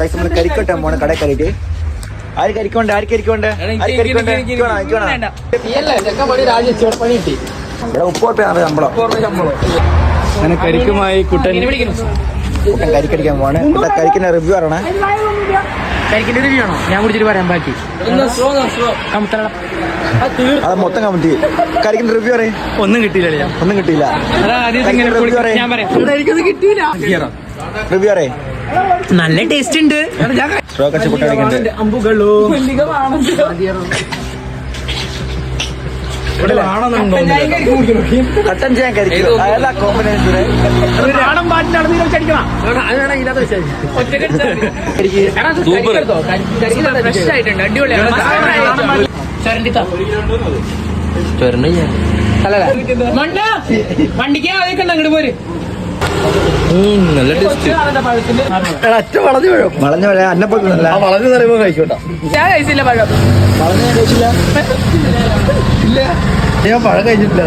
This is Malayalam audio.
കൈസ് നമ്മൾ കരിക്കട്ടെ പോണ കടയിൽ കയറിയിട്ട് ആര് കരിക്കോണ്ട് ഇവിടെ 30 രൂപ ശമ്പളം. അങ്ങനെ കരിക്കുമായി കുട്ടൻ കരിക്കടിക്കാൻ പോവാണ്. കരിക്കിന്റെ റിവ്യൂ പറയണേ. കരിക്കിന്റെ റിവ്യൂ ആണോ? ഞാൻ കുടിച്ചിട്ട് പറയാം ബാക്കി. അത് മൊത്തം കമന്റ്. കരിക്കിന്റെ റിവ്യൂ പറയും. ഒന്നും കിട്ടിയില്ല. ഞാൻ പറയാം. റിവ്യൂ പറയും. നല്ല ടേസ്റ്റ് ഉണ്ട്. സ്ട്രോ കച്ച് കുട്ടടിക്കുന്നുണ്ട്. കട്ടൻ ചെയ്യാൻ കരിക്കും അയല കോമ്പിനേഷൻ. വണ്ടിക്ക് അങ്ങോട്ട് പോര്. നല്ല ടേസ്റ്റ്. വളഞ്ഞ പഴം അന്നപ്പൊന്നല്ല. വളഞ്ഞു പറയുമ്പോ കഴിക്കോട്ടോ. ഞാൻ കഴിച്ചില്ല പഴം. വളഞ്ഞ കഴിച്ചില്ല. ഇല്ല, ഞാൻ പഴം കഴിച്ചിട്ടില്ല.